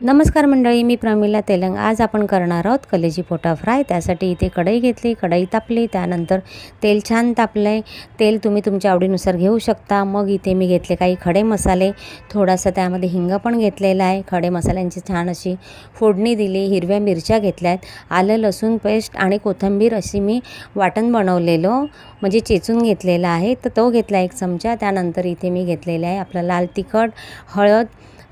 नमस्कार मंडळी, मी प्रमिला तेलंग। आज आपण करणार आहोत कलेजी पोटा फ्राय। त्यासाठी इथे कढई घेतली, कढई तापली, त्यानंतर तेल छान तापले। तेल तुम्ही तुमच्या आवडीनुसार घेऊ शकता। मग इथे मी घेतले काही खडे मसाले, थोडासा त्यामध्ये हिंग पण घेतलेला आहे। खडे मसाल्यांची छान अशी फोडणी दिली। हिरव्या मिरच्या घेतल्यात, आलं लसूण पेस्ट आणि कोथिंबीर अशी मी वाटण बनवलेलं म्हणजे चेचून घेतलेला आहे, तर तो घेतला 1 चमचा। त्यानंतर इथे मी घेतलेला आहे आपला लाल तिखट, हळद,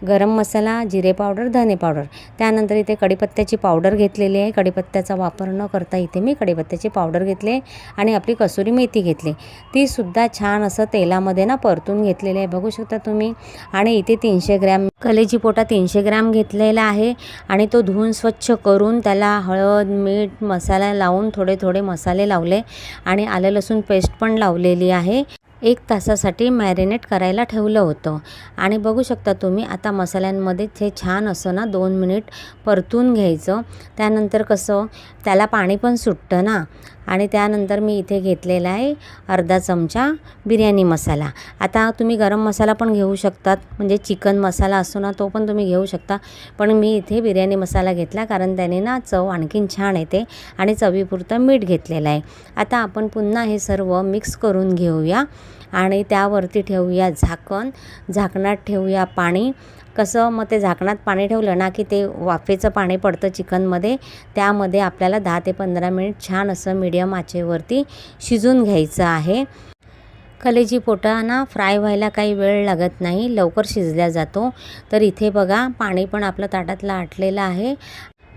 गरम मसाला, जिरे पावडर, धने पावडर। त्यानंतर इथे कढीपत्त्याची पावडर घेतलेली आहे। कढीपत्त्याचा वापर न करता इथे मी कढीपत्त्याची पावडर घेतले आणि आपली कसुरी मेथी घेतली, ती सुद्धा छान असं तेलामध्ये ना परतून घेतलेली आहे, बघू शकता तुम्ही। आणि इथे 300 ग्रॅम कलेजी पोटा 300 ग्रॅम घेतलेला आहे आणि तो धुवून स्वच्छ करून त्याला हळद, मीठ, मसाला लावून थोडे थोडे मसाले लावले आणि आलं लसूण पेस्ट पण लावलेली आहे। 1 तासासाठी मॅरिनेट करायला ठेवलं होतं। आणि बघू शकता तुम्ही आता मसाल्यांमध्ये ते छान असं ना 2 मिनिट परतून घ्यायचं। त्यानंतर कसं त्याला पाणी पण सुटतं ना। आणि त्यानंतर मी इथे घेतलेला आहे अर्धा चमचा बिर्याणी मसाला। आता तुम्ही गरम मसाला पण घेऊ शकतात, म्हणजे चिकन मसाला असतो ना तो पण तुम्ही घेऊ शकता, पण मी इथे बिर्याणी मसाला घेतला कारण त्याने ना चव आणखीन छान येते। आणि चवीपुरतं मीठ घेतलेलं आहे। आता आपण पुन्हा हे सर्व मिक्स करून घेऊया आणि त्यावरती ठेवूया झाकण। झाकणात ठेवूया पाणी। कसं मग ते झाकणात पाणी ठेवलं ना की ते वाफेचं पाणी पडतं चिकनमध्ये, त्यामध्ये आपल्याला 10 ते 15 मिनिट छान असं मीडियम आचेवरती शिजून घ्यायचं आहे। कलेजी पोटा ना फ्राय व्हायला काही वेळ लागत नाही, लवकर शिजल्या जातो। तर इथे बघा पाणी पण आपलं ताटातलं आटलेलं आहे,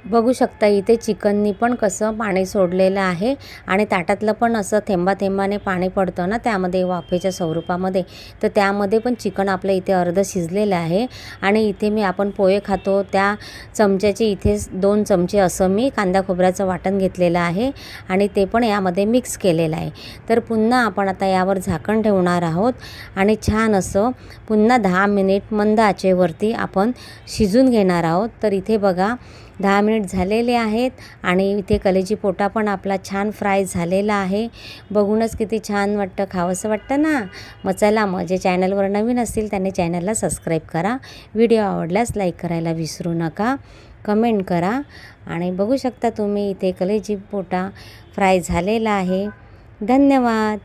बघू शकता। इथे चिकननी पण कसं पाणी सोडलेलं आहे आणि ताटातलं पण असं थेंबा थेंबाने पाणी पडतं ना त्यामध्ये वाफेच्या स्वरूपामध्ये, तर त्यामध्ये पण चिकन आपलं इथे अर्धं शिजलेलं आहे। आणि इथे मी आपण पोहे खातो त्या चमच्याचे इथे 2 चमचे असं मी कांदा खोबऱ्याचं वाटण घेतलेलं आहे आणि ते पण यामध्ये मिक्स केलेलं आहे। तर पुन्हा आपण आता यावर झाकण ठेवणार आहोत आणि छान असं पुन्हा 10 मिनिट मंद आचेवरती आपण शिजून घेणार आहोत। तर इथे बघा 10 मिनिट झालेले आहेत आणि इथे कलेजी पोटा पण आपला छान फ्राय झालेला आहे। बघूनच किती छान वाटतं, खावंसं वाटतं ना। मग चला, मग जे चॅनलवर नवीन असतील त्यांनी चॅनलला सबस्क्राईब करा। व्हिडिओ आवडल्यास लाईक करायला विसरू नका, कमेंट करा। आणि बघू शकता तुम्ही इथे कलेजी पोटा फ्राय झालेला आहे। धन्यवाद।